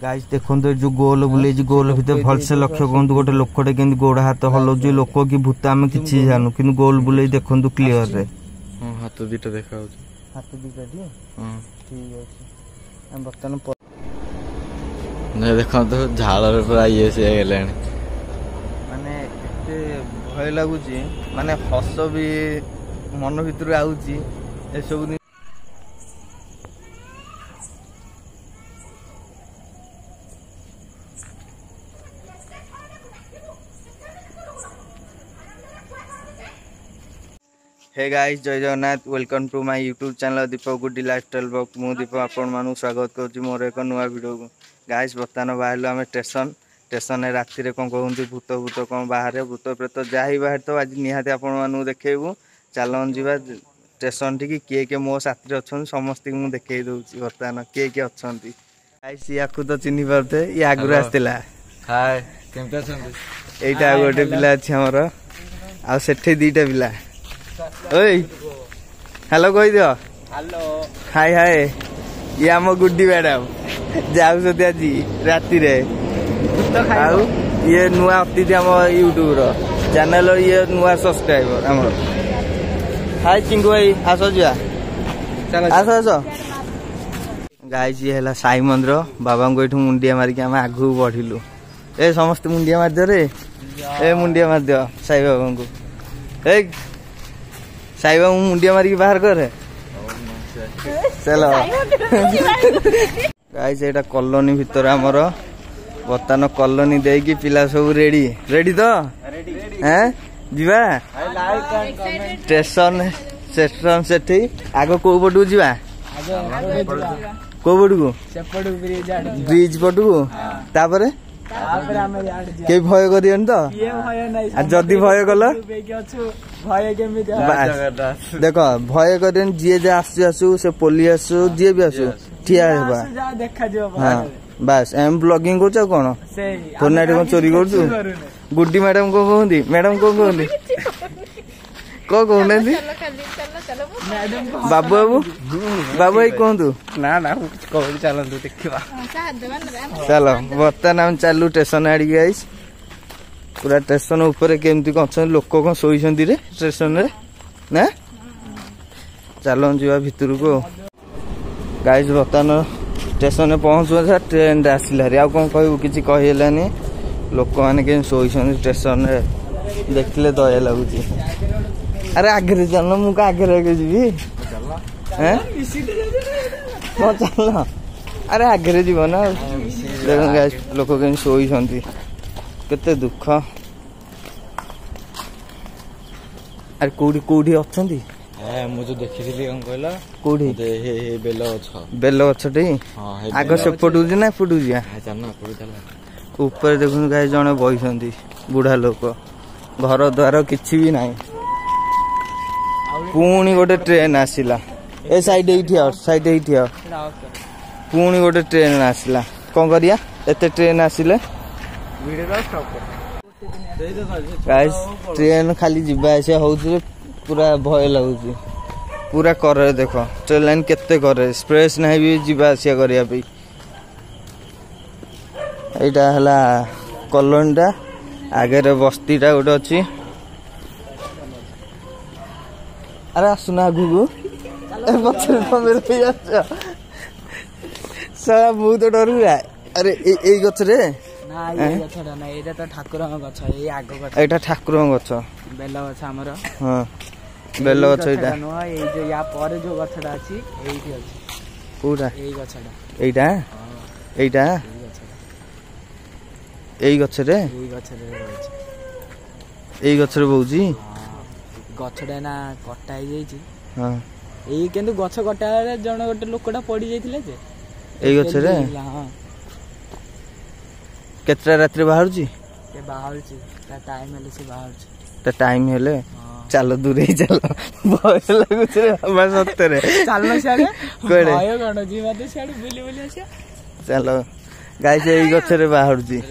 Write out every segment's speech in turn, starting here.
Guys देखो जो गोल बुले गोल भीतर भलसे लक्ष्य करु गोटे लोकटे के गोड़ हाथ हलाउछ लोक कि भूत आम कि जानू कि गोल बुले देखो क्लीयर रे हाथ दीटा देखा हाथ दीटा टी ठीक अच्छे बर्तमान नहीं देखो तो झाड़ पूरा ये से माने एते भय लगुच माने हस भी मन भीतर आउची ए सब हे गाइस जय Jagannath welcome to my YouTube channel Deepak Guddi lifestyle blog मु दीपक आपण मानू स्वागत करूँ मोर एक नुआ वीडियो को गाइस बर्तमान बाहर आम स्टेशन राति कौन कहते भूत भूत कौन बाहर भूत प्रेत जा ही बाहर तो आज निहाती आपण मानू देखू चलन जा स्टेशन टी किए किए मो साथी अच्छा समस्त मुझे देखई दूसरी बर्तमान किए किए अच्छा गाइस या तो चिन्ह पारे ये आगुरी आसला यहीटा गोटे पिला अच्छी आमर आठे दीटा पिला ओए हेलो कह दियो हेलो हाय हाय ये आम गुड्डी मैडम जाऊँ आज राति ये नुआ अतिथि आम यूट्यूब चैनल ये नुआ सब्सक्राइबर आम हाय चिंकू भाई आस जा आस आस गाइस ये है साई मंदिर बाबा को ये मुंडिया मारिक आम आगू बढ़िलु ए समस्त मुंडिया मार दियो रे ए मुंडिया मार दियो साई बाबा को ए साई बाबू मुंडिया मारिक बाहर करे चलो गाइस एटा कॉलोनी भीतर आमर बर्तमान कॉलोनी देकी पिला सब रेडी रेडी तो हैं जीवा स्टेशन स्टेशन सेठी आगो को पटू जीवा को पटू ब्रिज पटू तापर के भय करियन तो जदि भय कल देख भय करियन जी जे आसु आसु से पोली आसु जी भी आसु ठिया हाँ बस एम ब्लॉगिंग कर कौन फोन कौन चोरी कर गुड्डी मैडम को कहती मैडम को कहती कौन कहना बाबू बाबू बाबू भाई कहतु ना ना चलतु देखा चलो बर्तमान हम चलू स्टेशन आड़ गाइस पूरा स्टेशन ऊपर केमती कौन अच्छा लोक कौन शोइछंती रे स्टेशन रे ना चलो जीवा भितर को गाइस बर्तमान स्टेशन पहुँचू ट्रेन आसला आ कौन कहू कि कहलानी लोक मैंने के शोइछंती स्टेशन रे देखले दया लगुच अरे आगे चल मु आगे आगे जी चल अरे आगे जीव ना देख लोक कहीं शोइछंती केते दुख अरे कोठी कोठी अच्छंती मुझे देखी कौन कहला कोठी बेल गछटी आग से पटुजी ना फुटुजी ऊपर देखु गाय जड़े बही बुढ़ा लोक घर द्वार किछि भी नहीं पुणी गोटे ट्रेन आसला ए साइड साइड पुणी गोटे ट्रेन आसला कौन करिया एते ट्रेन आसिले ट्रेन खाली जीवा आसिया होउछ पूरा भय लगुच पूरा करे देख ट्रेन लाइन केते करे स्पेस नहीं भी जीवा आसिया करिया पे एटा हला कॉलोनीटा आगे बस्तीटा गोटे अच्छी अरे आसुना आगू सारा मुझे तो डर अरे ये गरे ठाकुर ठाकुर गछ बेल गछ आमर हाँ बेल गछ जो गछटा अछि एइठी अछि पूरा एई गछटा एइटा एइटा एई गछरे एई गछरे बहुजी गछटा ना कटा हो जाइछि हां एई केंतु गछ कटा रे जण गोटे लोकटा पड़ी जाइथिले जे एई गछरे हां केतरा रात्रि बाहर छी के बाहर छी ता टाइम हेले से बाहर छी ता टाइम हेले चलो दूर ही चलो बहुत लागुछ रे हम सत्तरे चलनो सियाडे कोडे आयो गण जी मते सियाडे बुली बुली आसे चलो गाइस एई गछरे बाहर छी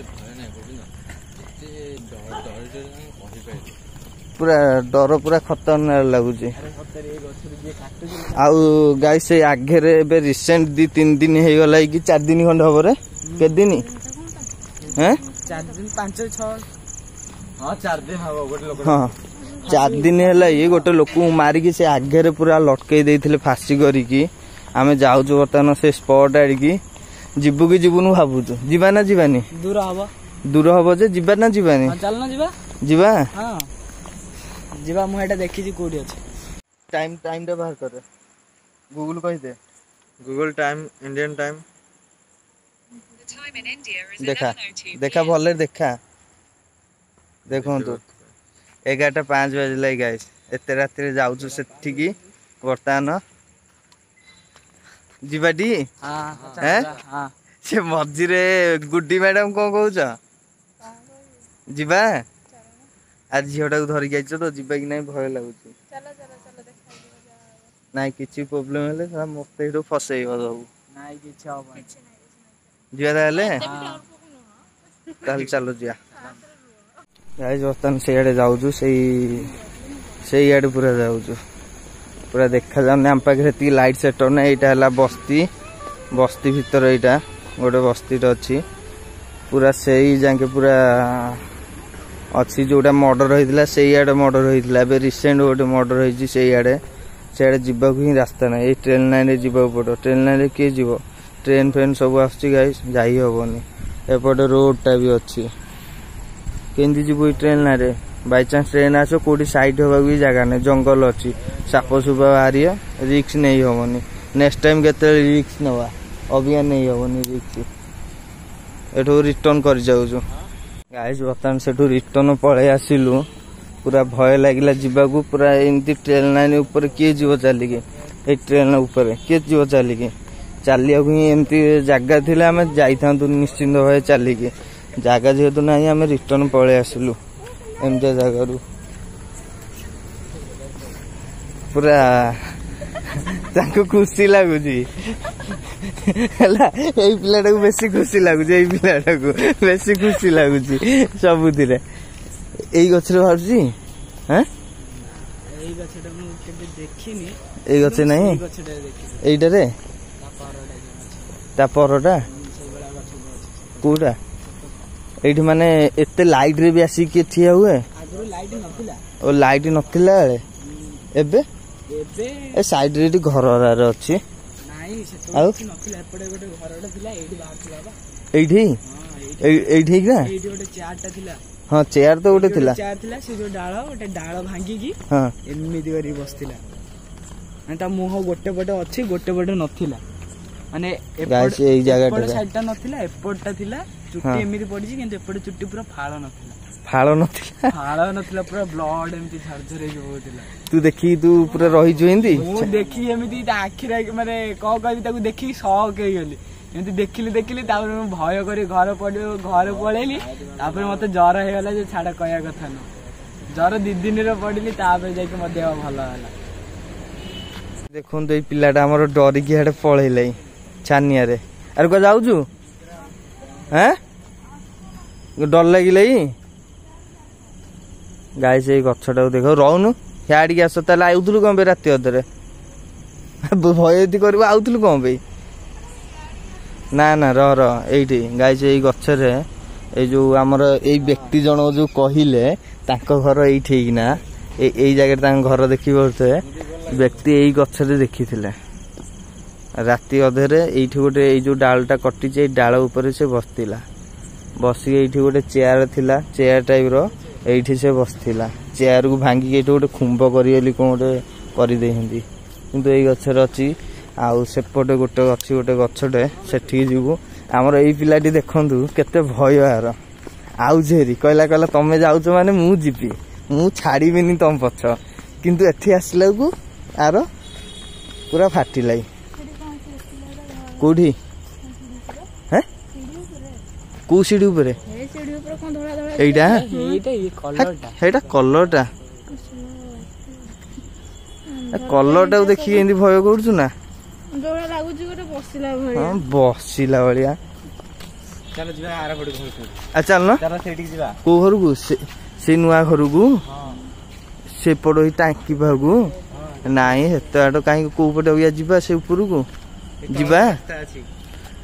पूरा डर पूरा खतरनाक लगुच आउ गाई से आगे रे रिसेंट 2-3 दिन हो गला कि 4 दिन खंड हम रे के दिन हैं 4 दिन 5-6 हां 4 दिन हम गोटे लोक हां 4 दिन है ये गोटे लोक मारिकी से आगे रे पूरा लटकई देथिले फांसी करिकी आमे जाउछु बर्तमान से स्पॉट आड़की जीवु कि जीवनु भाबुछु जीवा ना जीवानी दूर हबो जे जीवा ना जीवानी चल ना जीवा जीवा हां जीवा मु एटा देखि जी कोडी अछि टाइम रे बाहर कर गूगल कहि दे गूगल टाइम इंडियन टाइम देखा देखा भले देखा देखो तो 11:05 बजले गाइस एते रात रे जाउछु सेठी की बर्तमान जीवाटी हां हां से मझी रे गुड्डी मैडम को कहूछ जीवा आज झीटा को धरिक आइछ तो जीवा कि नहीं भय लागुच नाई किछि प्रॉब्लम हेले मते एठो फसेइबो सब नाई किछि होबो जीवा ताले ताल चलो जिया गाइस बर्तमान से आड़े जाउछु सेई आड़े पूरा जाउछु पूरा देखा जाने आम पाखे ती लाइट सेटर ना यहाँ बस्ती बस्ती भीतर यहाँ गोटे बस्ती अच्छी पूरा से जाके पूरा अच्छी जोटा मर्डर होता से आड़े मर्डर होता रिसेंट गोटे मर्डर होती से आड़े जीवाक ही रास्ता ना ये ट्रेन लाइन जीवा पड़ो ट्रेन लाइन किए जीव ट्रेन फेन सब आस जाई हेनी एपटे रोडटा भी अच्छी केमती जीव train line by chance train आस कौटी साइड होगा भी जगह नहीं जंगल अच्छी साप सुपा बाहर रिक्स नहीं हेनी नेक्स्ट टाइम केते रिक्स नवा अभियान नहीं हेनी रिक्स एठू रिटर्न कर जाऊँ गाइस बर्तमान से रिटर्न पलि आसिलु पूरा भय लगिला जीवाकू पूरा एमती ट्रेन लाइन ऊपर किए जीव चलिकी ए ट्रेन ऊपर किए जीव चलिकी चलिया एमती जगह थिले आमे जाइथांतु निश्चिंत भाव चलिकी जगह जेहेतु ना आम रिटर्न पलि आसिलु एमती जगह पूरा खुशी लगुच पिलाटा बेसी खुशी लगुच पिलाटा बेसी खुशी लगुच सबुथ यही गछ बाहर गछ नहीं यहीटे परटा कौटा ये माने एते लाइट रे भी आसिक ठिया हुए और लाइट नथिला एबे ए साइड रे घर अच्छी हाँ चेयर तो गोटे थिला डाल भांगी एमती बसला मुह गोटे पटे अच्छी गोटे पटे नथिला माने साइडटा नथिला एपटटा थिला चुट्टी एमती पड़ी किंतु एपटे चुट्टी पूरा फाड़ नथिला पूरा ब्लड एमती झरझर होतिला तू देखी तू पूरा रही जोइंदी मु देखी एमती आखिर माने क कहबी ताकू देखी शॉक हे गेली एमती देखिली तापर मु भय करी घर पळेली तापर मते ज्वर हे गला जे छाडा कहया कथा न ज्वर 2 दिन रे पड़िली तापर जाके म देह भलो होला देखों तो पिलाटा हमर डरी की हेडे पळेलै छानिया रे अरे को जाउजु हैं डर लागिलै गाय से गछटा देख रहनु हियाड़ी आस ताले आउथलु कौन पे राति अधरे भय यदि कर आउथलु कौन पे ना ना रही गाय से गछरे ए जो आमर ए व्यक्ति जन जो कहले तांको घर एई ठीक ना एई जगह तांको घर देखि बोलते व्यक्ति एई गछरे देखिथिले राति अधरे एइठी गोटे ए जो डालटा कटि जे डाल ऊपर से बसतिला बसी एइठी गोटे चेयर थिला चेयर टाइप रो एइठी से बसतिला चेयर को भांगी एइठी गोटे खुंब करियली को गोटे करि देहंदी किंतु एई गछरे अछि आउ सेपटे गोटे अछि गोटे गछटे सेठी जीवु हमर एई पिलाटी देखंतु केते भय यार आउ जेरी कहला तमे जाउछ माने मु जीपी मु छाड़ीबिनी तम पछ किंतु एठी आसला को आर पूरा फाटिलाई कोठी हैं को सीडी ऊपर एइटा एइटा कलरटा कलरटा देखि एंदी भय करछु ना जोड़ा लागु जी गोटे बसिला भलिया हां बसिला भलिया चलो जिबा आरा पड़ घर को आ चल ना चलो सेठी जिबा को घर को से नुआ घर को हां सेपट ही टांकी पाखु नाई हेत आड़ कहीं कौ पटे जा से उपरको जा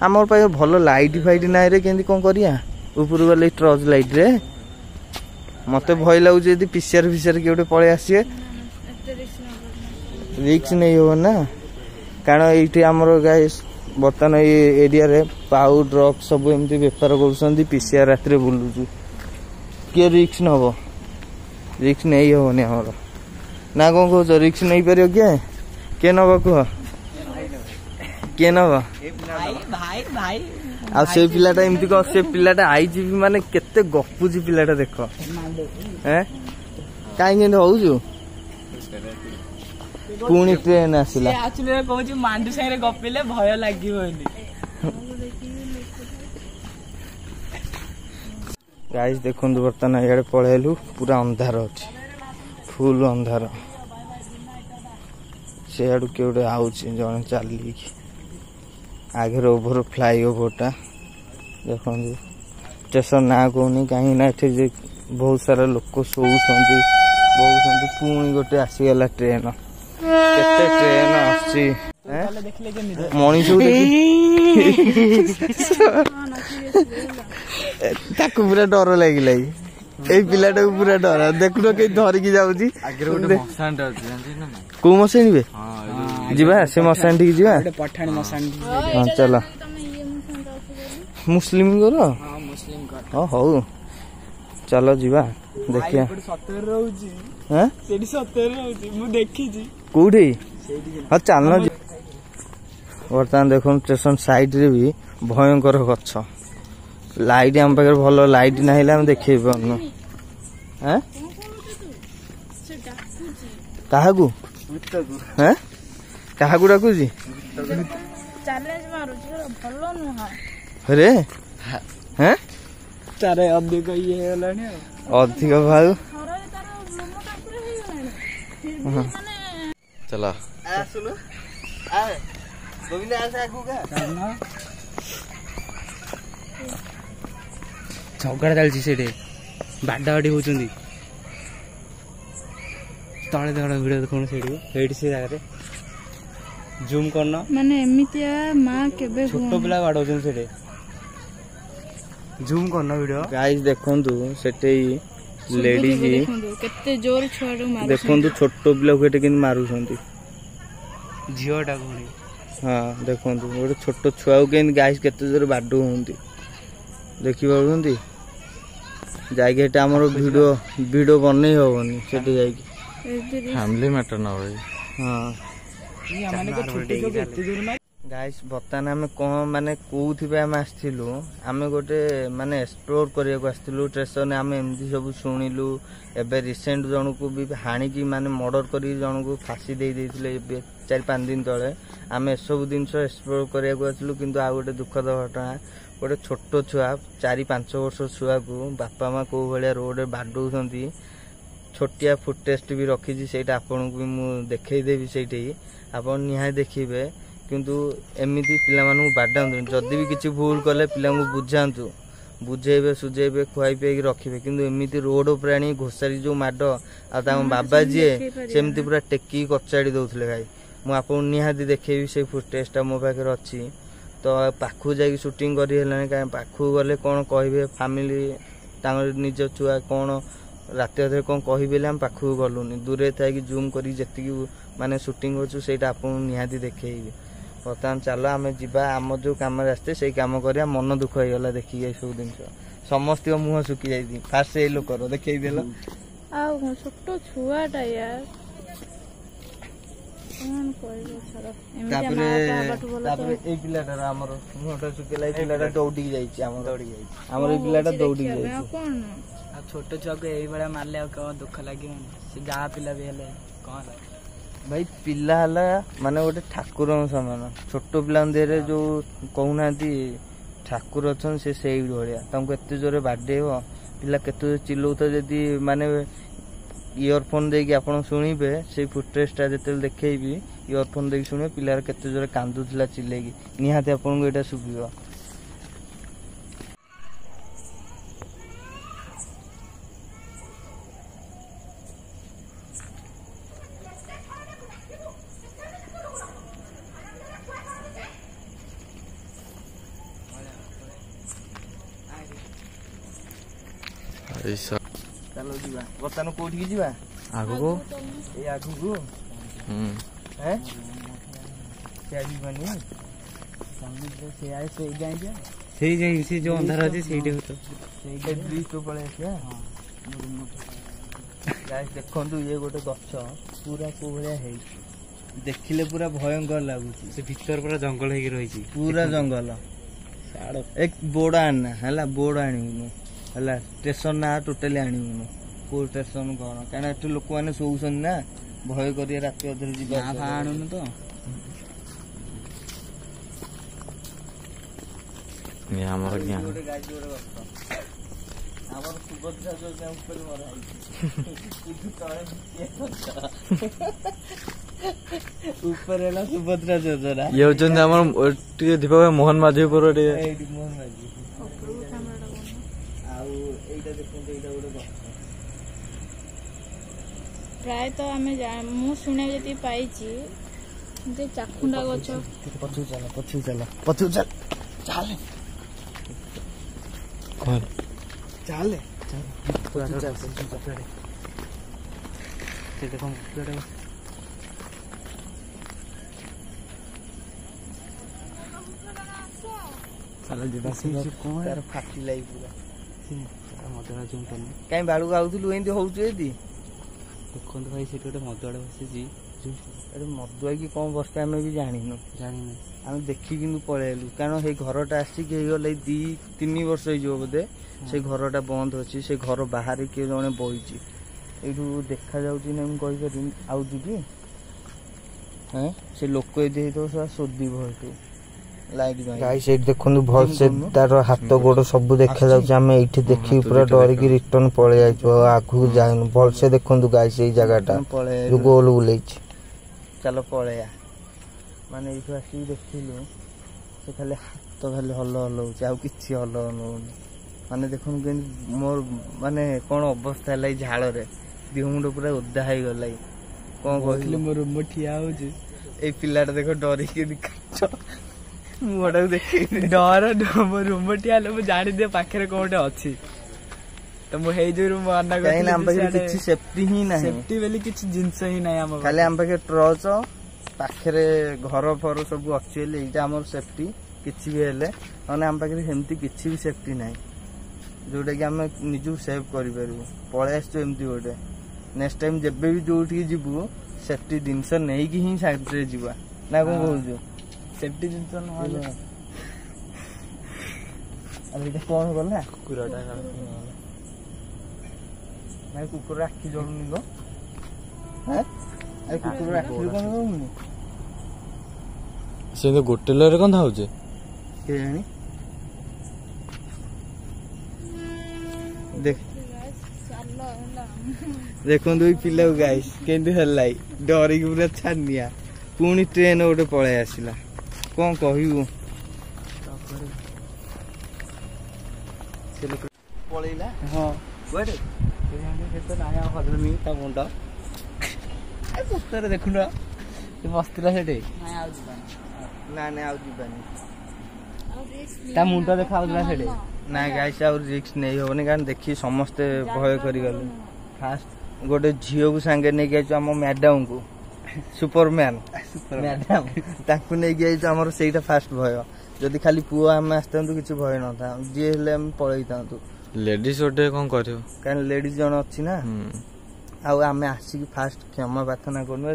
आम पाखे भल लाइट फाइट ना रे केमती कौन करिया ऊपर गले टर्च लाइट रे मत भय लगुच यदि पीसीआर फिसीआर किए पलि आसिए रिक्स नहीं हो ना कारण ये आमर गाय बर्तमान ये एरिया रे पाउ ड्रग सब एमती बेपार कर पीसीआर रात बुलूचु किए रिक्स नब रिक्स नहीं हेनी आमर ना कौन कह रिक्स नहीं पार क्या किए नब कह किए नब आ से पिलाटा एमती कौन से पिलाटा आईजी माने केते गपुची पिलाटा देख हैं कहीं हूँ पुणी ट्रेन आसला मांडू सागे गपिले भय लगे गाइस देखो बर्तमान इे पलैलु पूरा अंधार अच्छे फुल अंधार से आड़ू किए गोटे आउच जन चलिए आगे ओभर फ्लाई ओभरटा देखो स्टेशन ना कहनी कहीं बहुत सारा लोक शोचती बहुत पुणी गोटे आसीगला ट्रेन केते ट्रेन आसी मनीष ताकू पूरा डर लगिला ए पिलाटा को पूरा डर देखुन कहीं धरिकी जाऊँगी कौ मशाणी बे जीवा से मशाणी ठीक जीवा हाँ चल मुस्लिम हाँ हौ चलो जीवा देखिया कौटी हाँ चल बर्तमान देख स्टेशन साइड रे भी भयंकर गछ लाइट आम पाखे भल लाइट ना आम देखे पारनु क्या डाकुची रे हैं अधिक ये अधिक भाग चला झगड़ा चलती से बाडाबाड़ी होती तले देख भिडियो देखो से जगह जूम करना माने एमितिया मां केबे छोट पिला बाडौछन सेटे जूम करना वीडियो गाइस देखंतु सेटे लेडीज केते जोर छुआडू मारू देखंतु छोट पिला को एटे किन मारुछंती झियोटा कोनी हां देखंतु गोटे छोट छुआ को किन गाइस केते जोर बाडू होंती देखि पाउछंती जाइके एटा हमर वीडियो बनै होबनी सेटे जाइके फैमिली मैटर ना होई हां गाइस बर्तमान आम कौन माने कौथिबे आम आसथिलु आम गोटे माने एक्सप्लोर करिया को आसथिलु स्टेशन आम एमती सब शुणिलु एबे रिसेंट जन को भी हाणिकी माने मर्डर करी जन को फांसी दे देथिले 4-5 दिन तले आम एसबू जिनस एक्सप्लोर करिया को आसलु किंतु आ गोटे दुखद घटना गोटे छोट छुआ 4-5 वर्ष छुआ को बापा माँ कौ भाया रोड बाडौंती छोटिया फुटेस्ट भी रखी से आपन को भी देखईदेवी से आप निहा देखिए किंतु एमती पिला बाडातु जदि भी किसी भूल कले पिला बुझातु बुझेबे सुझेबे खुआई पियाई रखिए किंतु एमती रोड पर आनी घोषारी जो माड आ बाबा जी सेमती पूरा टेकी कचाड़ी दौले भाई मुझे निहाती देखी से फुटेजटा मो पाखे अच्छी तो पाखु जा शूटिंग करें पाखु गले कौन कहे फैमिली निज छुआ कौन राति अधे कौन कहे आम पाखु गलुनि दूरे थी जूम कर माने शूटिंग होचु सेटा आपन निहाती देखैबे बर्तमान चलो आम जा आम जो कम आसते से कम कर मन दुख हो गला देखिए सब जिन समस्त मुह सुखी जाती फास्ट से लोकर देखई देल छोट छुआटा यार पिलाटार आमर मुहटा सुखेला पिलाटा दौड़ी पिलाटा दौड़ी छोट छुआ को यही भाया मारे दुख लगे से जहाँ पिला भी हेले कौन भाई पिला माने गोटे ठाकुर सामान छोट पिला देहरे जो कहूना ठाकुर अच्छा से भाया एत जोरे बाडे पिला केते चिल्लाउता जदि माने इयरफोन देकी आप शुणिबे से फुटेजटा जो देखी इयरफोन देकी शुणे पिलार केते जोरे कांदुला चिल्लेकी निहाती आपको यहाँ शुभिबो ଚାଲ ଯିବା ବର୍ତ୍ତମାନ କୋଉଠିକି ଯିବା ଆଗକୁ ଏଇ ଆଗକୁ ସେଇ ଯାଇ ସେ ଯୋଉ ଅନ୍ଧାର ଅଛି ସେଇଠି ପଳେଇ ଆସିବା। ଦେଖନ୍ତୁ ଇଏ ଗୋଟେ ଗଛ ପୁରା କୋଉ ଭଳିଆ ହେଇଛି ଦେଖିଲେ ପୁରା ଭୟଙ୍କର ଲାଗୁଛି। ସେ ଭିତରେ ପୁରା ଜଙ୍ଗଲ ହେଇକି ରହିଛି ପୁରା ଜଙ୍ଗଲ। ଏକ ବୋର୍ଡ ଆଣନା ହେଲା ବୋର୍ଡ ଆଣିବୁନୁ ହେଲା ଷ୍ଟେସନ ନା ଟୋଟାଲି ଆଣିବୁନୁ କୋଉ ଷ୍ଟେସନ କଣ କାରଣ ଏଠି ଲୋକମାନେ ଶୋଉଛନ୍ତି ନା ଭୟ କରିବା ରାତି ଅଧରେ ଯିବା ଆଣୁନୁ ତ ଆମର ଗୋଟେ ଗାଈ ଗୋଟେ ଗଛ ଆମର ସୁଭଦ୍ରା ଯୋଜନା ଉପରେ ମରା ହେଇଛି ଉପରେ ହେଲା ସୁଭଦ୍ରା ଯୋଜନା ଇଏ ହଉଛନ୍ତି ଆମର ଟିକେ ଦୀପକ ମୋହନ ମାଝୀପୁର ଟିକେ ଏଇଠି ମୋହନ ମାଝୀ ଆଉ ଏଇଟା ଦେଖନ୍ତୁ ଏଇଟା ଗୋଟେ ଗଛ ପ୍ରାୟତଃ ଆମେ ମୁଁ ଶୁଣିବାକୁ ଯେତିକି ପାଇଛି ଯେ ଚାଖୁଣ୍ଡା ଗଛ ପଛକୁ ଚାଲ ଚାଲେ ଫାଟିଲା ପୁରା କାଇଁ ବାଳୁକୁ ଆଉଥିଲୁ ଏମିତି ହଉଛୁ ଏଠି ଦେଖନ୍ତୁ ଭାଇ ସେଠି ଗୋଟେ ମଦୁଆଟେ ବସିଛି ମଦୁଆ କି କଣ ବସିଛି ଆମେ ବି ଜାଣିନୁ ଆମେ ଦେଖି କିନ୍ତୁ ପଳେଇଲୁ କାରଣ ସେଇ ଘରଟା ଆସିକି ହେଇଗଲା 2-3 ବର୍ଷ ହେଇଯିବ ବୋଧେ ସେ ଘରଟା ବନ୍ଦ ଅଛି ସେ ଘର ବାହାରେ କିଏ ଜଣେ ବଇଛି ଏଇଠୁ ଦେଖାଯାଉଛି ନା ମୁଁ କହିପାରିବି ଆଉ ଯିବି ସେ ଲୋକ ଏଠି ହେଇଥିବ ସେଟା ଶୋଧିବ ଏଠୁ ଗାଈ ସେଇଠି ଦେଖନ୍ତୁ ଭଲସେ ତାର ହାତ ଗୋଡ ସବୁ ଦେଖାଯାଉଛି ଆମେ ଏଇଠି ଦେଖିକି ପୁରା ଡରିକି ରିଟର୍ନ ପଳେଇ ଯାଇଛୁ ଆଉ ଆଗକୁ ଯାଇନୁ ଭଲସେ ଦେଖନ୍ତୁ ଗାଈ ସେଇ ଜାଗାଟା ଯୋଉ ଗୋଲ ବୁଲେଇଛି ଚାଲ ପଳେଇବା ମାନେ ଏଇଠୁ ଆସିକି ଦେଖିଲୁ ସେ ଖାଲି ହାତ ଖାଲି ହଲ ହଉଛି ଆଉ କିଛି ହଲ ହଉନି ମାନେ ଦେଖନ୍ତୁ କେମିତି ମୋର ମାନେ କଣ ଅବସ୍ଥା ହେଲା ଏଇ ଝାଳରେ ଦେହ ମୁଣ୍ଡ ପୁରା ଓଦା ହେଇଗଲା କଣ କହିଲି ମୋ ରୁମ ଠିଆ ହଉଛି ଏଇ ପିଲାଟା ଦେଖ ଡରିକି ମୁହଁଟାକୁ ଦେଖି ଡର ମୋ ରୁମ ଠିଆ ହେଲେ ମୁଁ ଜାଣିଦିଏ ପାଖରେ କଣ ଗୋଟେ ଅଛି ତ ମୁଁ ହେଇ ଯୋଉ ମନା କାହିଁକି ଆମ ପାଖରେ କିଛି ସେଫ୍ଟି ହିଁ ନାହିଁ ସେଫ୍ଟି ବୋଲି କିଛି ଜିନିଷ ହିଁ ନାହିଁ ଆମ ଖାଲି ଆମ ପାଖରେ ଟର୍ଚ୍ଚ ପାଖରେ ଘର ଫର ସବୁ ଅଛି ହେଲେ ଏଇଟା ଆମର ସେଫ୍ଟି କିଛି ବି ହେଲେ ମାନେ ଆମ ପାଖରେ ସେମିତି କିଛି ବି ସେଫ୍ଟି ନାହିଁ ଯୋଉଟା କି ଆମେ ନିଜକୁ ସେଭ୍ କରିପାରିବୁ ପଳେଇ ଆସିଛୁ ଏମିତି ଗୋଟେ ନେକ୍ସଟ ଟାଇମ୍ ଯେବେ ବି ଯୋଉଠିକି ଯିବୁ ସେଫ୍ଟି ଜିନିଷ ନେଇକି ହିଁ ସାଇଡରେ ଯିବା ନା କଣ କହୁଛୁ ସେଫ୍ଟି ଜିନିଷ ନହେଲେ ଏଇଟା କଣ ଗଲା କୁକୁରଟା ନାଇଁ କୁକୁର ଆଖି ଜଳୁନି ତ କୁକୁର ଆଖିରେ କଣ ଜଳୁନି ସେ ଗୋଟେ ଲୟରେ କଣ ଥାଉଛି କେଜାଣି ଦେଖନ୍ତୁ ଏଇ ପିଲାକୁ ଗାଇସ୍ କେମିତି ହେଲା ଡରିକି ପୁରା ଛାନିଆ ପୁଣି ଟ୍ରେନ ଗୋଟେ ପଳେଇ ଆସିଲା କଣ କହିବୁ ପଳେଇଲା ହଁ କୁଆଡେ ହଲୁନି ତା ମୁଣ୍ଡ ସତରେ ଦେଖୁନ ସେ ବସିଥିଲା ସେଠି ନାଇଁ ଆଉ ଯିବାନି ତା ମୁଣ୍ଡ ଦେଖାଉଥିଲା ସେଠି ନାଇଁ ଗାଇସ୍ ଆଉ ରିସ୍କ ନେଇ ହବନି କାରଣ ଦେଖି ସମସ୍ତେ ଭୟ କରିଗଲେ ଫାଷ୍ଟ ଗୋଟେ ଝିଅକୁ ସାଙ୍ଗେ ନେଇକି ଯାଇଛୁ ଆମ ମ୍ୟାଡାମକୁ ସୁପରମ୍ୟାନ ମ୍ୟାଡାମ ତାଙ୍କୁ ନେଇକି ଯାଇଛୁ ଆମର ସେଇଟା ଫାଷ୍ଟ ଭୟ ଯଦି ଖାଲି ପୁଅ ଆମେ ଆସିଥାନ୍ତୁ କିଛି ଭୟ ନଥାନ୍ତୁ ଯିଏ ହେଲେ ଆମେ ପଳେଇଥାନ୍ତୁ ଲେଡିଜ ଗୋଟେ କଣ କରିବ କାରଣ ଲେଡିଜ ଜଣେ ଅଛି ନା ଆଉ ଆମେ ଆସିକି ଫାଷ୍ଟ କ୍ଷମା ପ୍ରାର୍ଥନା କରନୁ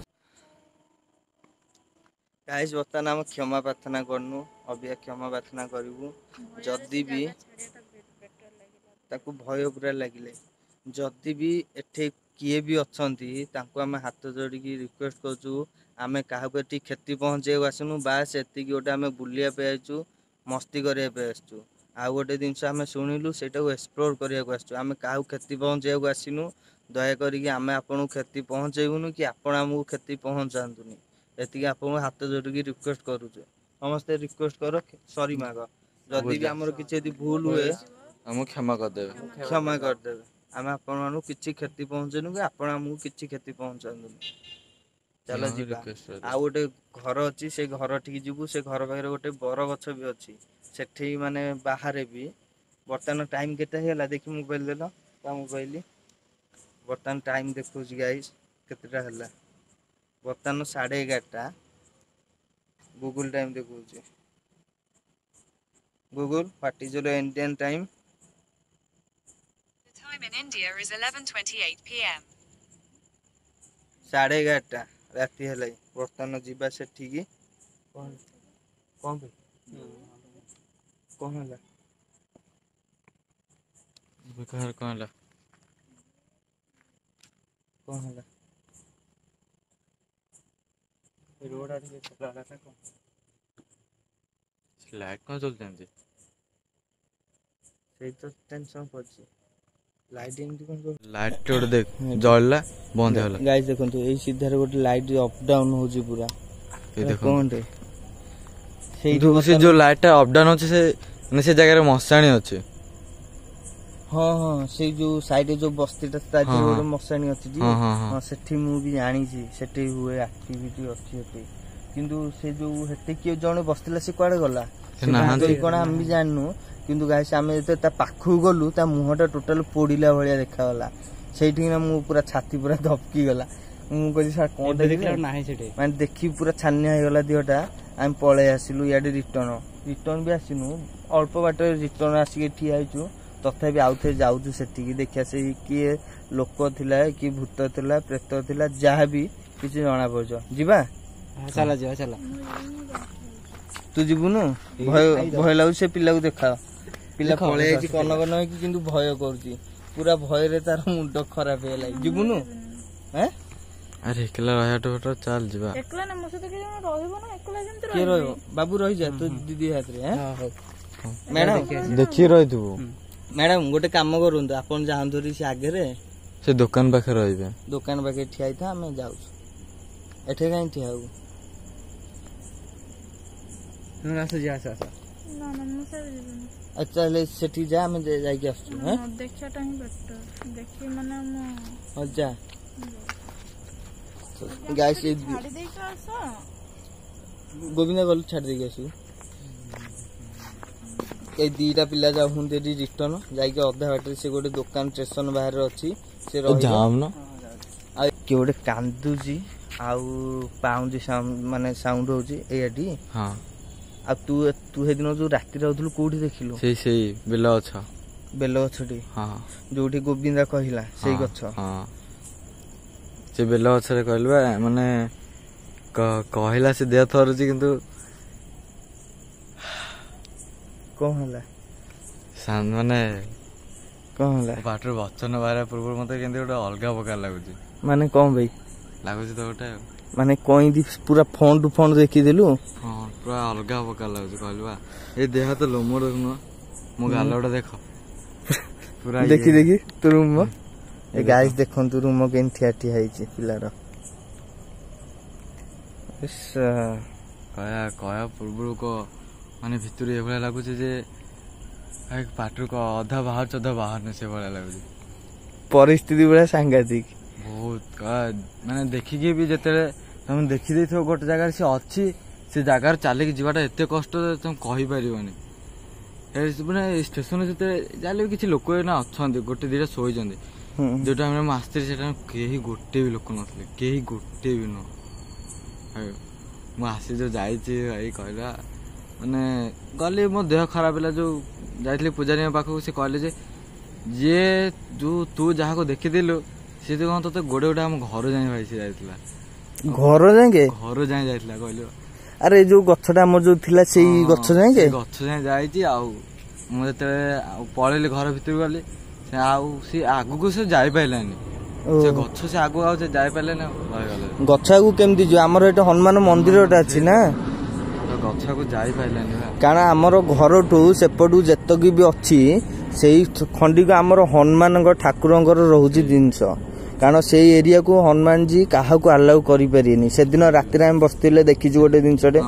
ଗାଇସ୍ ବର୍ତ୍ତମାନ ଆମେ କ୍ଷମା ପ୍ରାର୍ଥନା କରନୁ ଅବିକା କ୍ଷମା ପ୍ରାର୍ଥନା କରିବୁ ଯଦି ବି ତାକୁ ଭୟ ପୁରା ଲାଗିଲେ ଯଦି ବି ଏଠି କିଏ ବି ଅଛନ୍ତି ତାଙ୍କୁ ଆମେ ହାତ ଯୋଡ଼ିକି ରିକ୍ୱେଷ୍ଟ କରୁଛୁ ଆମେ କାହାକୁ ଏଠି କ୍ଷତି ପହଞ୍ଚେଇବାକୁ ଆସିନୁ ବାସ୍ ଏତିକି ଗୋଟେ ଆମେ ବୁଲିବା ପାଇଁ ଆସିଛୁ ମସ୍ତି କରିବା ପାଇଁ ଆସିଛୁ ଆଉ ଗୋଟେ ଜିନିଷ ଆମେ ଶୁଣିଲୁ ସେଇଟାକୁ ଏକ୍ସପ୍ଲୋର କରିବାକୁ ଆସିଛୁ ଆମେ କାହାକୁ କ୍ଷତି ପହଞ୍ଚେଇବାକୁ ଆସିନୁ ଦୟାକରିକି ଆମେ ଆପଣଙ୍କୁ କ୍ଷତି ପହଞ୍ଚେଇବୁନୁ କି ଆପଣ ଆମକୁ କ୍ଷତି ପହଞ୍ଚାନ୍ତୁନି ଏତିକି ଆପଣଙ୍କୁ ହାତ ଯୋଡ଼ିକି ରିକ୍ୱେଷ୍ଟ କରୁଛୁ ସମସ୍ତେ ରିକ୍ୱେଷ୍ଟ କର ସରି ମାଗ ଯଦି ବି ଆମର କିଛି ଯଦି ଭୁଲ ହୁଏ ଆମକୁ କ୍ଷମା କରିଦେବେ ଆମେ ଆପଣମାନଙ୍କୁ କିଛି କ୍ଷତି ପହଞ୍ଚେଇନୁ କି ଆପଣ ଆମକୁ କିଛି କ୍ଷତି ପହଞ୍ଚାନ୍ତୁନି ଚାଲ ଯିବା ଆଉ ଗୋଟେ ଘର ଅଛି ସେ ଘର ଠିକି ଯିବୁ ସେ ଘର ପାଖରେ ଗୋଟେ ବର ଗଛ ବି ଅଛି ସେଠି ମାନେ ବାହାରେ ବି ବର୍ତ୍ତମାନ ଟାଇମ କେତେ ହେଇଗଲା ଦେଖି ମୋବାଇଲ ଦେଲ कहली बर्तमान टाइम देखो गाइस केतटा हला बर्तमान 11:30 गूगल टाइम देखो Google what is your Indian time The time in India is 11:28 p.m. 11:30 राति है बर्तमान जीवा से ठीक कौन कौन कौन है बेकार कौन है कौन है रोड आगे चला रहा था कौन लाइट कौन चलते हैं से तो टेंशन पड़छ लाइट एमती कोन लाइट टोड देख जळला बंद होला गाइस देखंतु एई सीधार गोटे लाइट अप डाउन होजी पूरा ए देखो कोन रे से जो लाइट अप डाउन होचे से ने से जगह रे मसाणी होचे हां हां से जो साइड जो बस्तीटा ता जो मसाणी अछि जी हां सेठी मु भी जानि छी सेठी हुए एक्टिविटी अछि होते किंतु से जो हेते के जण बस्तिला से कोडे गला से कोन हम भी जाननु किंतु गाइस आमे जते ता पाखु गलु ता मुहटा टोटल पोडिला भलिया देखावला सेठी ना मु पूरा छाती पूरा धपकी गला मु कहि सर कोन देखला नाही सेठी माने देखि पूरा छान्या हे गला दिहटा हम पळे आसिलु याडे रिटर्न भी आसिनु अल्प बाट रिटर्न आसी के ठिया आइछु तथापि आउथे जाउछु सेठी की देखिया से कि लोक थिला कि भूत थिला प्रेत थिला जहा भी किछ जणा पड़छ जीवा चला जीवा चला तू जीवनु भय भय लागु से पिला को देखा पिला पळे आइछि कन कन कि किंतु भय करछि पूरा भय रे तार मुंड खराब हेला जीवनु हैं अरे एकला रहया तो चल जीवा एकला न मसे के रहइबो ना एकला जंत के रहइबो बाबू रहि जा तो दीदी हाथ रे हैं हां मैडम देखि रहि तू मैडम गोटे काम करंतु आपन जाहंतुरी से आगे रे से दुकान पाखे रहिबे दुकान पाखे ठियाई था हमें जाऊ एठे काई ठियाऊ ना से जा सा ना ना मसे अच्छा ले सेठी जा हम जाई के आसु हैं देखछटा ही बेटर देखि माने हम अच्छा गाइस ये छाड़ी दे के आसो गोविंदा गल छाड़ दे के आसु ए दीटा पिला जा हुंदे रिटर्न जाई के अधा बाटे से गोटे दुकान स्टेशन बाहर अछि से रहि जाम न आ के गोटे कांदू जी आउ पाउंड साउंड माने साउंड होची एडी हां आ तू हे दिन जो राति रहथलु कोठी देखिलु से बेलो छ बेलो छडी हां जोठी गोविंदा कहिला सेई गछ हां से बेलो छरे कहलबा माने कहिला से देह थरजी किंतु कोन हला सान माने कोन हला बाटर वचन बारे पूर्व मते केंदे गोटे अलगा प्रकार लागुची माने कोन भाई लागुची तो गोटे माने कोई दी पूरा फोन टू फोन देखि देलु हां पूरा अलगा प्रकार लागुची कहलबा ए देह तो लोमो देखनो मो गालडा देखो पूरा देखि देखि तो रूम ए गाइस देखन तो रूम केन ठियाठी हाइची पिलार इस कया पूर्व को माने भितर एभला लागुची जे एक पाटर को आधा बाहर ने से बड़ा लागुची परिस्थिति बड़ा सांघातिक बहुत माने देखि के भी जते तुम देखि देथो गोटे जगह से अछि से जगह चले के जीवाटा एते कष्ट तुम कहि परिबनी ए माने स्टेशन जते जाले किछि लोक ना अछंदी गोटे दिरा सोई जंदे जो टाइम रे मास्टर सेटा केही गोटे भी लोक नथले केही गोटे भी न मु आसी जो जाई छी भाई कहला माने गले मो देह खराब होला जो जाइले पूजारी पाखो से कहले जे जो तू जहा को देखि देलु से तो कहतो तो गोडे गोडे हम घर जाई भाई से जाइतला घर जाइतला कहलो अरे जो गछटा हमर जो थिला सेई गछ जाई गछ जाई जाईची आउ मु जते पळेले घर भीतर गले से आउ से आगु को से जाई पाइलानी से गछ से आगु आउ से जाई पाइले ना रहि गले गछा को केमती जो हमर एटा हनुमान मंदिरटा अछि ना गछा को जाई पाइलानी कारण हमर घरटू सेपटू जतकी भी अछि सेई खंडी को हमर हनुमान ठाकुरंकर रहउची जिंस कारण से एरिया को हनुमान जी काहा को अलाउ करि परिनी से दिन राति हम बसतिले देखि जो गोटे जिंसटे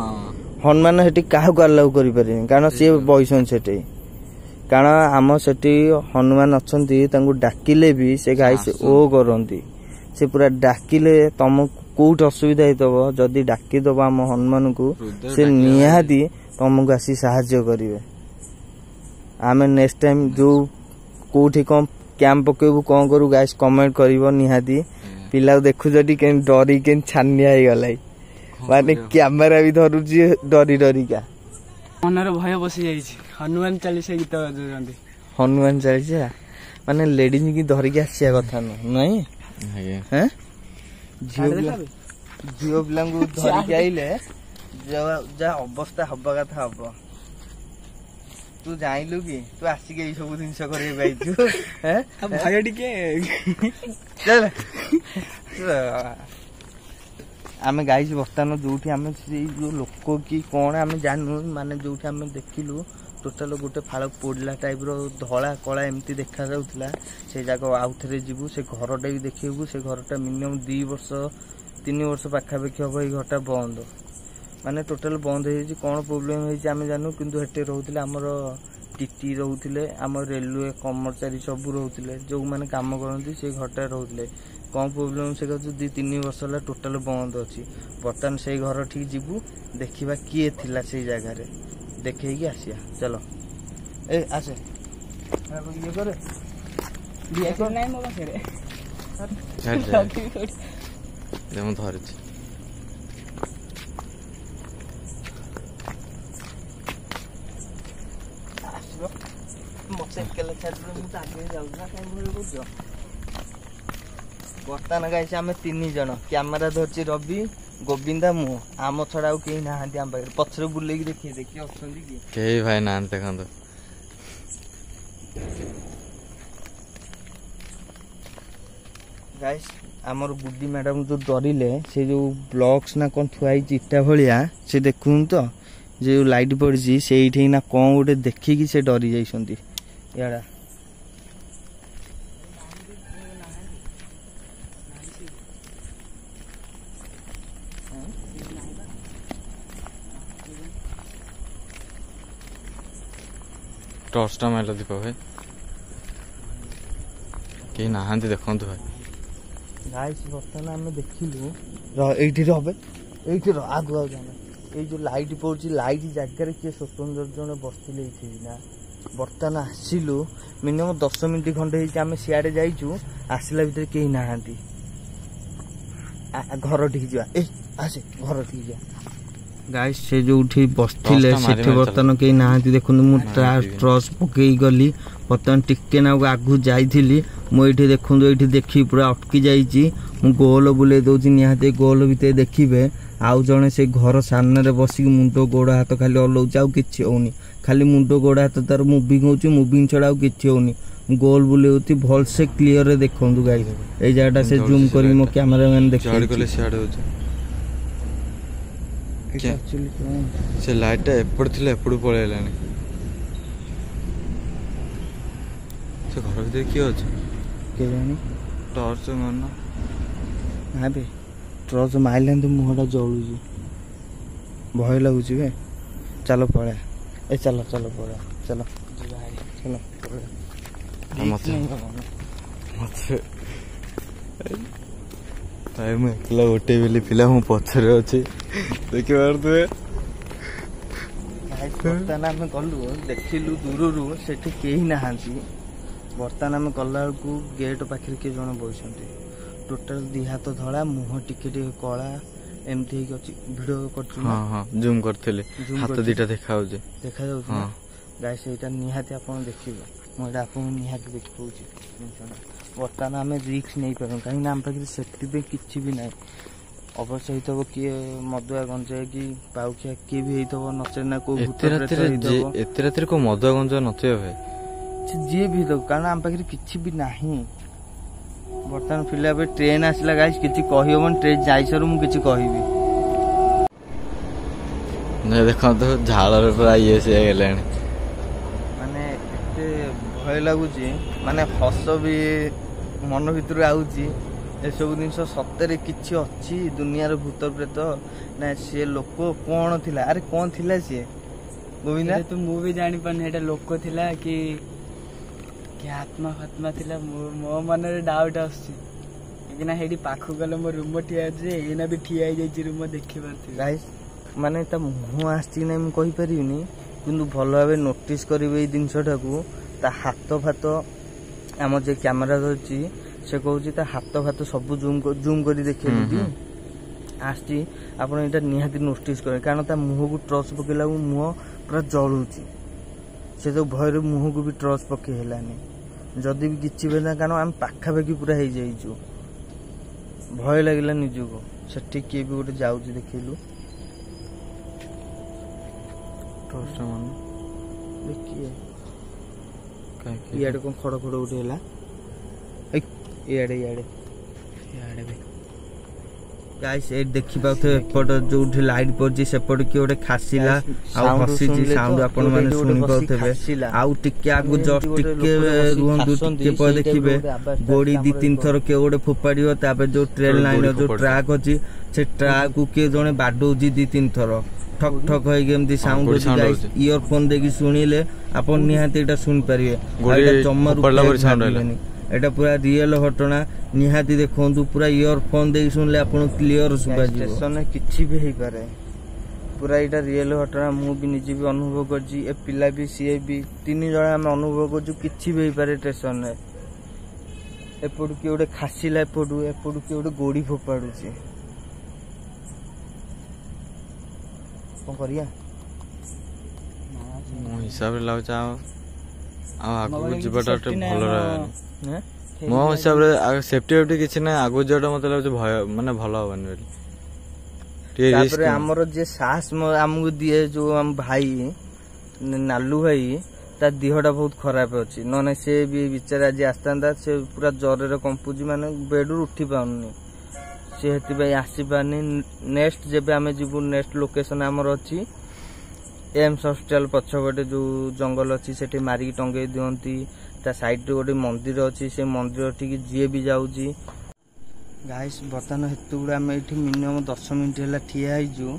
हनुमान हेटी काहा को अलाउ करि परिनी कारण से बयसन सेटे कारण हम सेटी हनुमान अछंती तांगु डाकिले भी से गाई से ओ करंती से पूरा डाकिले तम कोट असुविधा हेतबो जदी डाकी दबो हम हनुमान को से निहाती तमको आसी सहाय्य करिवे आमे नेक्स्ट टाइम जो कोठी कम କ୍ୟାମ୍ପ ପକେଇବୁ କଣ କରୁ ଗାଇସ୍ କମେଣ୍ଟ କରିବ ନିହାତି। ପିଲା ଦେଖୁଛଟି କେମିତି ଡରି କେମିତି ଛାନିଆ ହେଇଗଲା ମାନେ କ୍ୟାମେରା ବି ଧରୁଛି ଡରିକା ମନରେ ଭୟ ବସି ଯାଇଛି। ହନୁମାନ ଚାଳିଶା ଗୀତ ବଜାଉଛନ୍ତି। ହନୁମାନ ଚାଳିଶା ମାନେ ଲେଡିଜ କି ଧରିକି ଆସିବା କଥା ନାଇଁ ଝିଅ ପିଲାଙ୍କୁ ଧରିକି ଆଇଲେ ଯାହା ଅବସ୍ଥା ହବା କଥା ହବ। ତୁ ଜାଣିଲୁ କି ତୁ ଆସିକି ଏଇ ସବୁ ଜିନିଷ କରିବାକୁ ଆଇଛୁ ଭୟ ଟିକେ ଆମେ ଗାଇଛୁ ବର୍ତ୍ତମାନ ଯୋଉଠି ଆମେ ସେଇ ଯୋଉ ଲୋକ କି କଣ ଆମେ ଜାଣିନୁ ମାନେ ଯୋଉଠି ଆମେ ଦେଖିଲୁ ଟୋଟାଲ ଗୋଟେ ଫାଳ ପୋଡିଲା ଟାଇପର ଧଳା କଳା ଏମିତି ଦେଖା ଯାଉଥିଲା। ସେ ଜାଗା ଆଉଥରେ ଯିବୁ ସେ ଘରଟା ବି ଦେଖିବୁ। ସେ ଘରଟା ମିନିମମ୍ 2 ବର୍ଷ 3 ବର୍ଷ ପାଖାପାଖି ହବ ଏଇ ଘରଟା ବନ୍ଦ ମାନେ ଟୋଟାଲ ବନ୍ଦ ହେଇଯାଇଛି। କଣ ପ୍ରୋବ୍ଲେମ ହେଇଛି ଆମେ ଜାଣୁ କିନ୍ତୁ ସେଠି ରହୁଥିଲେ ଆମର ଟିଟି ରହୁଥିଲେ ଆମର ରେଲୱେ କର୍ମଚାରୀ ସବୁ ରହୁଥିଲେ ଯୋଉମାନେ କାମ କରନ୍ତି ସେ ଘରଟା ରହୁଥିଲେ। କଣ ପ୍ରୋବ୍ଲେମ ସେ କହୁଛୁ 2-3 ବର୍ଷ ହେଲା ଟୋଟାଲ ବନ୍ଦ ଅଛି। ବର୍ତ୍ତମାନ ସେଇ ଘର ଠିକ ଯିବୁ ଦେଖିବା କିଏ ଥିଲା ସେଇ ଜାଗାରେ ଦେଖେଇକି ଆସିବା ଚାଲ। ଏ ଆସେ ଇଏ କରେ ନାଇଁ ମୋ ପାଖରେ ମୁଁ ଧରିଛି ଆସିବ ମତେ ଏକେଲା ଛାଡ଼ିଦେଲେ ମୁଁ ତ ଆଗରେ ଯାଉଛି ନା କାଇଁ ଭୁଲ କରୁଛ। ବର୍ତ୍ତମାନ ଗାଇଛି ଆମେ 3 ଜଣ କ୍ୟାମେରା ଧରିଛି ରବି ଗୋବିନ୍ଦା ମୁଁ ଆମ ଛଡା ଆଉ କେହି ନାହାନ୍ତି ଆମ ପାଖରେ। ପଛରେ ବୁଲେଇକି ଦେଖି ଅଛନ୍ତି କି କେହି ଭାଇ ନାହାନ୍ତି ଦେଖନ୍ତୁ। ଗାଇସ୍ ଆମର ବୁଡି ମ୍ୟାଡାମ ଯୋଉ ଡରିଲେ ସେ ଯୋଉ ବ୍ଲକ୍ସ ନା କଣ ଥୁଆ ହେଇଛି ଇଟା ଭଳିଆ ସେ ଦେଖୁଛନ୍ତି ତ ଯୋଉ ଲାଇଟ୍ ପଡିଛି ସେଇଠି ନା କଣ ଗୋଟେ ଦେଖିକି ସେ ଡରି ଯାଇଛନ୍ତି। ଇଆଡା ଟର୍ଚ୍ଚଟା ମାରିଲ ଦୀପ ଭାଇ କେହି ନାହାନ୍ତି ଦେଖନ୍ତୁ ଭାଇ। ଗାଇସ୍ ବର୍ତ୍ତମାନ ଆମେ ଦେଖିଲୁ ଏଇଠି ରହବେ ଏଇଠି ଆଗୁଆ ଜାଣେ ଏଇ ଯୋଉ ଲାଇଟ୍ ପଡୁଛି ଲାଇଟ୍ ଜାଗାରେ କିଏ ସ୍ୱତନ୍ତ୍ର ଜଣେ ବସିଥିଲେ ଏଇଠି ନା। ବର୍ତ୍ତମାନ ଆସିଲୁ ମିନିମମ୍ 10 ମିନିଟ୍ ଖଣ୍ଡେ ହେଇଛି ଆମେ ସିଆଡେ ଯାଇଛୁ ଆସିଲା ଭିତରେ କେହି ନାହାନ୍ତି। ଘରଠିକି ଯିବା ଏଇ ଆସେ ଘରଠିକି ଯିବା। ଗାଇସ୍ ସେ ଯୋଉଠି ବସିଥିଲେ ସେଠି ବର୍ତ୍ତମାନ କେହି ନାହାନ୍ତି ଦେଖନ୍ତୁ। ମୁଁ ଟ୍ରଚ୍ ପକେଇ ଗଲି ବର୍ତ୍ତମାନ ଟିକେ ନାକୁ ଆଗକୁ ଯାଇଥିଲି ମୁଁ ଏଇଠି ଦେଖନ୍ତୁ ଏଇଠି ଦେଖି ପୁରା ଅଟକି ଯାଇଛି। ମୁଁ ଗୋଲ ବୁଲେଇ ଦଉଛି ନିହାତି ଗୋଲ ଭିତରେ ଦେଖିବେ ଆଉ ଜଣେ ସେ ଘର ସାମ୍ନାରେ ବସିକି ମୁଣ୍ଡ ଗୋଡ ହାତ ଖାଲି ହଲଉଛି ଆଉ କିଛି ହଉନି। ଖାଲି ମୁଣ୍ଡ ଗୋଡ ହାତ ତାର ମୁଭିଂ ହଉଛି ମୁଭିଂ ଛଡା ଆଉ କିଛି ହଉନି। ଗୋଲ ବୁଲେଉଛି ଭଲସେ କ୍ଲିୟରରେ ଦେଖନ୍ତୁ ଗାଇସ୍ ଏଇ ଜାଗାଟା ସେ ଜୁମ୍ କରିକି ମୋ କ୍ୟାମେରାମ୍ୟାନ ଦେଖ ସେ ଲାଇଟଟା ଏପଟେ ଥିଲା ଏପଟୁ ପଳେଇଲାଣି। ସେ ଘର ଭିତରେ କିଏ ଅଛି କେଜାଣି ଟର୍ଚ୍ଚ ମାରୁନ ନା ବେ ଟର୍ଚ୍ଚ ମାରିଲେ ତ ମୁହଁଟା ଜଳୁଛି ଭୟ ଲାଗୁଛି ବେ। ଚାଲ ପଳା ଏ ଚାଲ ପଳା ଚାଲ ମତେ ମୁଁ ଏକଲା ଗୋଟେ ବୋଲି ପିଲା ମୁଁ ପଛରେ ଅଛି ଦେଖିପାରୁଥିବେ। ବର୍ତ୍ତମାନ ଆମେ ଗଲୁ ଦେଖିଲୁ ଦୂରରୁ ସେଠି କେହି ନାହାନ୍ତି। ବର୍ତ୍ତମାନ ଆମେ ଗଲା ବେଳକୁ ଗେଟ୍ ପାଖରେ କିଏ ଜଣେ ବସିଛନ୍ତି ଟୋଟାଲ 2 ହାତ ଧଳା ମୁହଁ ଟିକେ କଳା ଏମିତି ହେଇକି ଅଛି। ଭିଡିଓ କରୁଛୁ ଜୁମ୍ କରିଥିଲି ହାତ 2ଟା ଦେଖାଯାଉଛି ଗାଇସ୍ ସେଇଟା ନିହାତି ଆପଣ ଦେଖିବେ। ମୁଁ ଏଇଟା ଆପଣଙ୍କୁ ନିହାତି ଦେଖାଉଛି ଜିନିଷଟା। ବର୍ତ୍ତମାନ ଆମେ ରିକ୍ସ ନେଇପାରୁନୁ କାହିଁକିନା ଆମ ପାଖରେ ସେଫ୍ଟି ପାଇଁ କିଛି ବି ନାହିଁ। ଅବଶ୍ୟ ହେଇଥିବ କିଏ ମଦୁଆ ଗଞ୍ଜା କି ପାଉଖିଆ କିଏ ବି ହେଇଥିବ ନଚେତ ନା କୋଉ ଏତେ ରାତିରେ କୋଉ ମଦୁଆ ଗଞ୍ଜା ନଥିବ ଭାଇ ଯିଏ ବି ହେଇଥିବ କାରଣ ଆମ ପାଖରେ କିଛି ବି ନାହିଁ। ବର୍ତ୍ତମାନ ପିଲା ଏବେ ଟ୍ରେନ ଆସିଲା ଗାଇସ୍ କିଛି କହିହବନି ଟ୍ରେନ ଯାଇସାରୁ ମୁଁ କିଛି କହିବି। ଦେଖନ୍ତୁ ଝାଳରେ ପୁରା ଇଏ ସିଏ ହେଇଗଲାଣି ମାନେ ଏତେ ଭୟ ଲାଗୁଛି ମାନେ ହସ ବି ମନ ଭିତରୁ ଆଉଛି। ଏସବୁ ଜିନିଷ ସତରେ କିଛି ଅଛି ଦୁନିଆର ଭୂତ ପ୍ରେତ ନା ସିଏ ଲୋକ କଣ ଥିଲା ଆରେ କଣ ଥିଲା ସିଏ ଗୋବିନ୍ଦା ତ ମୁଁ ବି ଜାଣିପାରୁନି ଏଇଟା ଲୋକ ଥିଲା କି ଆତ୍ମା ଫାତ୍ମା ଥିଲା। ମୋ ମନରେ ଡାଉଟ୍ ଆସୁଛି କାହିଁକିନା ସେଇଠି ପାଖକୁ ଗଲେ ମୋ ରୁମ ଠିଆ ଅଛି ଏଇନା ବି ଠିଆ ହେଇଯାଇଛି ରୁମ ଦେଖିପାରୁଥିବି। ଗାଇସ୍ ମାନେ ତା ମୁହଁ ଆସିଛି କି ନାଇଁ ମୁଁ କହିପାରିବିନି କିନ୍ତୁ ଭଲ ଭାବେ ନୋଟିସ୍ କରିବେ ଏଇ ଜିନିଷଟାକୁ। ତା ହାତ ଫାତ आम जे कैमेरा धरछि से कहूँ ता हाथ फात सब जूम कर देखे आसची आपण एटा निहाती नोटिस करे कारण ता मुह को ट्रच पकेला मुह पूरा जलुची से तो भयर मुह को भी ट्रच पके हेलानी जदि भी किछि बेला कारण हम पाखापाखि पूरा हो जाइछु भय लगिला निजको सेठी किए भी गोटे जाउची देखिलु टॉर्च मन देखिए काहे इयाडे कोन खड़ खड़ उठे हेला इयाडे इयाडे भी गाइस ए देखि पाउथे एपट जोठी लाइट पड़जी सेपट कि ओटे खासिला आ हसीची साउंड आपण माने सुनि पाउथबे आउ टिके आगु जस्ट टिके रुहंदु टिके पर देखिबे गोडी 2-3 थर के ओटे फोपाडियो ताबे जो ट्रेन लाइन जो ट्रैक अछि से ट्रैक को के जने बाडौजी 2-3 थर ठक ठक होई गेमती साउंड अछि गाइस ईयरफोन देखि सुनिले आपण निहाती एटा सुन परिबे गोडी जम्मर पडला पर साउंड आइला एटा पूरा रियल घटना निहाती देखु पूरा इयरफोन दे सुनले आपन क्लियर सुबा स्टेशन किछि भी हे पारे पूरा एटा रियल घटना मु भी निजे भी अनुभव करजी ए पिला भी सीए भी 3 जण हम अनुभव करजु किछि भी हे पारे स्टेशन रे एपडु के ओडे खासिला एपडु के ओडे गोडी फोपाडु छी कोन करिया मो हिसाब रे लाउ चाओ आ आगु जीवटा भलो रहे मो हिसाब रे सेफ्टी किछि ना आगु जटा मतलब भय माने भलो हबन बेली तापर हमर जे साहस हमकु दिए जो हम भाई नालू भाई ता दिहटा बहुत खराब अछि नने से भी बिचारा जे आस्तांदा से पूरा जरे रे कंपुजी माने बेड उ उठी पाउनी से हेति भाई आसी पानी नेक्स्ट जेबे हमें जिबु नेक्स्ट लोकेशन हमर अछि एम्स हॉस्पिटल पछबटे जो जंगल अछि सेठी मारी टंगे दियंती ता साइड रे गोटे मंदिर अछि से मंदिर ठीक जे भी जाउची गाइस बर्तन हेतु गुडा हम एठी मिनिमम 10 मिनिट हला ठिया आइजु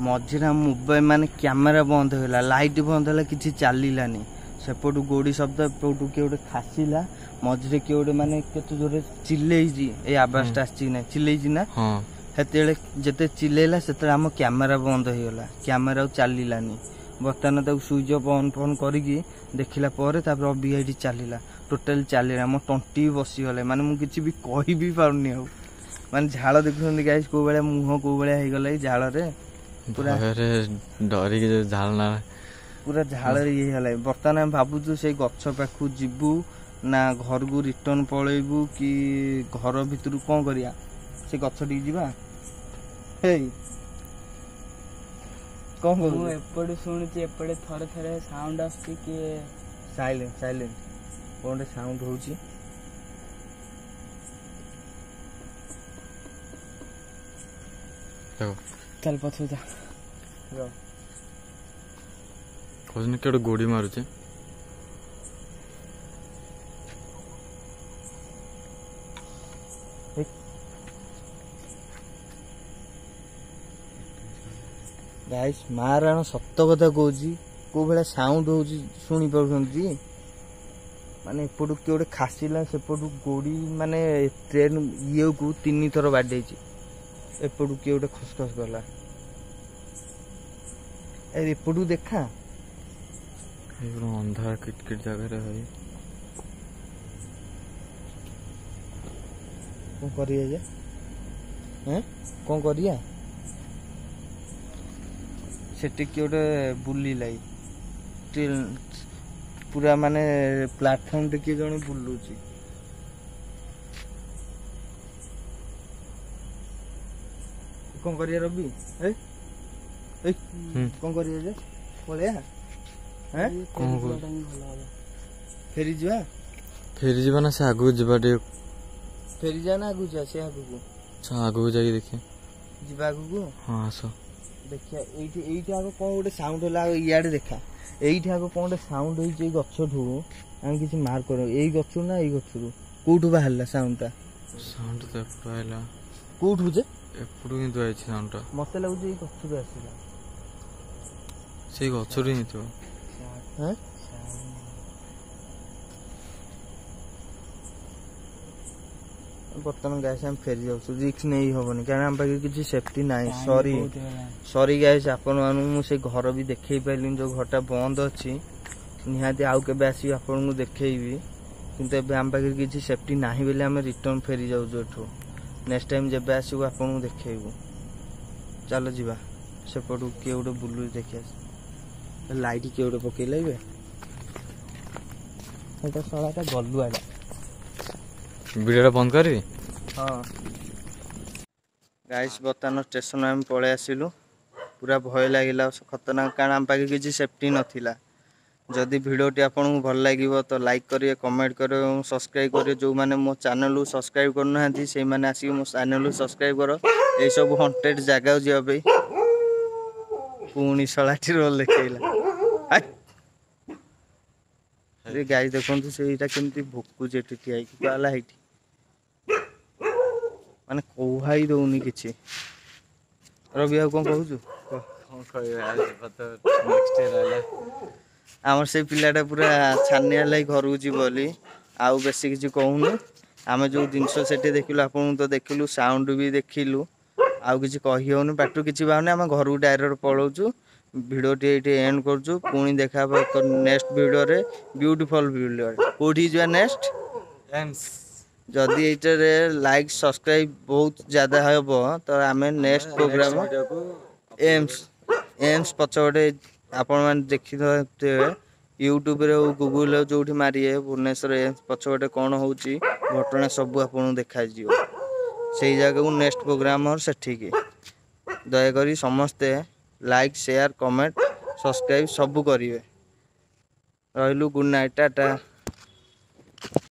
मझिरा मोबाइल माने कैमरा बंद होला लाइट बंद होला किछि चालिलानी सेपटु गोडी शब्द एपटु के गोटे खासिला मझिरे के गोटे माने केते जोरे चिल्लेइजी ए आवाजटा आछि ना चिल्लेइजी ना हां हेतेले जते चिल्लेला सेते हम कैमरा बंद होइला कैमरा चालिलानी बर्तन तक स्विच ऑफ ऑन फोन करिकी देखिला परे तापर अबिआईडी चलिला टोटल चलिला मो टंटी बसी गले माने मु किछि भी कहि भी पाउनी हो माने झाळ देखुछन गाइस को बेले मुह को बेले हे गले झाळ रे पूरा रे डरी के झाळ ना पूरा झाळ रे हे हले बर्तन हम भाबुछु से गच्छ पाखु जिबु ना घर को रिटर्न पळेबु कि घर भितरु कोन करिया से गच्छ डी जिबा हे कौन मु एपड़े सुनुची एपड़े थरे थरे साउंड आसी कि साइलेंट कोन साउंड होउची देखो चल पछो जा रो कोन केडो गोडी मारुचे गाइस माराण सत्य कथा कहूची को बेला साउंड होउची सुनी पड़ुछंती माने एपटु के गोटे खासिला सेपटु गोडी माने ट्रेन इयो को 3 थर बाडेची एपटु के गोटे खसखस गला ए एपटु देखा ए अंधार किटकिट जगह रे भाई कोन करिया जे हैं कोन करिया सेठी कि गोटे बुली लाई पूरा माने प्लेटफॉर्म टे कि जने बुलुची कोन करिया रवि ए कोन करिया जे बोले हैं कोन फेरी जीवा ना से आगु जीवा दे फेरी जा ना आगु जा से आगु को अच्छा आगु जाई देखि जीवा आगु को हां आसो देखिया एइठी आगो कोन गोटे साउंड होला इयाडे देखा एइठी आगो कोन गोटे साउंड होई जे गच्छठु हम किछि मार करो एई गच्छु ना एई गच्छुरु कोठु बाहरला साउंडटा साउंड तो एपड़ाइला कोठु जे एपड़ु ही दुआई छी साउंडटा मते लागु जे गच्छुरु आसीला सेई गच्छुरु ही तो हैं बर्तमान गाइस हम फेरी जाउछु रिस्क नहीं होबनी कारण हम पाके किछि सेफ्टी नाही सॉरी गाइस आपन मानु मु से घर भी देखै पाइलिन जो घरटा बंद अछि निहाती आउ के बेसी आपन को देखैबी କିନ୍ତୁ ଏବେ ଆମ ପାଖରେ କିଛି ସେଫ୍ଟି ନାହିଁ ବୋଲି ଆମେ ରିଟର୍ନ ଫେରି ଯାଉଛୁ ଏଠୁ। ନେକ୍ସଟ ଟାଇମ୍ ଯେବେ ଆସିବୁ ଆପଣଙ୍କୁ ଦେଖେଇବୁ। ଚାଲ ଯିବା ସେପଟକୁ, କିଏ ଗୋଟେ ବୁଲୁଛି ଦେଖିଆ। ଲାଇଟ୍ କିଏ ଗୋଟେ ପକେଇଲା ଏବେ, ଏଇଟା ଶଳାଟା ଗଲୁଆଟା। ଭିଡ଼ିଓଟା ବନ୍ଦ କରିବି। ହଁ ଗାଇସ୍, ବର୍ତ୍ତମାନ ଷ୍ଟେସନ ଆମେ ପଳେଇ ଆସିଲୁ। ପୁରା ଭୟ ଲାଗିଲା, ଖତରନାକ, କାରଣ ଆମ ପାଖରେ କିଛି ସେଫ୍ଟି ନଥିଲା। ଯଦି ଭିଡ଼ିଓଟି ଆପଣଙ୍କୁ ଭଲ ଲାଗିବ ତ ଲାଇକ୍ କରିବେ, କମେଣ୍ଟ କରିବେ ଏବଂ ସବସ୍କ୍ରାଇବ୍ କରିବେ। ଯେଉଁମାନେ ମୋ ଚ୍ୟାନେଲକୁ ସବସ୍କ୍ରାଇବ୍ କରୁନାହାନ୍ତି ସେଇମାନେ ଆସିକି ମୋ ଚ୍ୟାନେଲକୁ ସବସ୍କ୍ରାଇବ୍ କର। ଏଇସବୁ ହଣ୍ଟେଡ୍ ଜାଗାକୁ ଯିବା ପାଇଁ। ପୁଣି ଶଳାଟି ରୋଲ ଦେଖେଇଲା। ଗାଈ ଦେଖନ୍ତୁ ସେଇଟା କେମିତି ଭୋକୁଛି ଏଠି ଠିଆ ହେଇକି, ହେଲା ହେଇଠି ମାନେ କହୁହାଇ ଦଉନି କିଛି। ରବି ଆଉ କଣ କହୁଛୁ? ଆମର ସେଇ ପିଲାଟା ପୁରା ଛାନିଆ ଲାଗି ଘରକୁ ଯିବ ବୋଲି ଆଉ ବେଶୀ କିଛି କହୁନୁ। ଆମେ ଯୋଉ ଜିନିଷ ସେଠି ଦେଖିଲୁ, ଆପଣଙ୍କୁ ତ ଦେଖିଲୁ, ସାଉଣ୍ଡ ବି ଦେଖିଲୁ, ଆଉ କିଛି କହି ହଉନି, ପାଟିରୁ କିଛି ବାହାରୁନି। ଆମେ ଘରକୁ ଡାଇରେକ୍ଟ ପଳଉଛୁ। ଭିଡ଼ିଓଟି ଏଇଠି ଏଣ୍ଡ କରୁଛୁ। ପୁଣି ଦେଖା ହବ ଏକ ନେକ୍ସଟ ଭିଡ଼ିଓରେ, ବିୟୁଟିଫୁଲ ଭିଡ଼ିଓରେ। କୋଉଠିକି ଯିବା ନେକ୍ସଟ? ଯଦି ଏଇଟାରେ ଲାଇକ୍ ସବସ୍କ୍ରାଇବ ବହୁତ ज़्यादा ହେବ ତ ଆମେ ନେକ୍ସଟ ପ୍ରୋଗ୍ରାମ ଏମ୍ସ ପଛପଟେ ଆପଣମାନେ ଦେଖିଥିବେ ୟୁଟ୍ୟୁବରେ ହଉ ଗୁଗୁଲରେ ଯେଉଁଠି ମାରିବେ ଭୁବନେଶ୍ୱର ଏମ୍ସ ପଛପଟେ କ'ଣ ହେଉଛି ଘଟଣା ସବୁ ଆପଣଙ୍କୁ ଦେଖାଯିବ। ସେଇ ଜାଗାକୁ ନେକ୍ସଟ ପ୍ରୋଗ୍ରାମ ସେଠିକି। ଦୟାକରି ସମସ୍ତେ ଲାଇକ୍, ସେୟାର, କମେଣ୍ଟ, ସବସ୍କ୍ରାଇବ ସବୁ କରିବେ। ରହିଲୁ, ଗୁଡ୍ ନାଇଟ୍, ଟାଟା।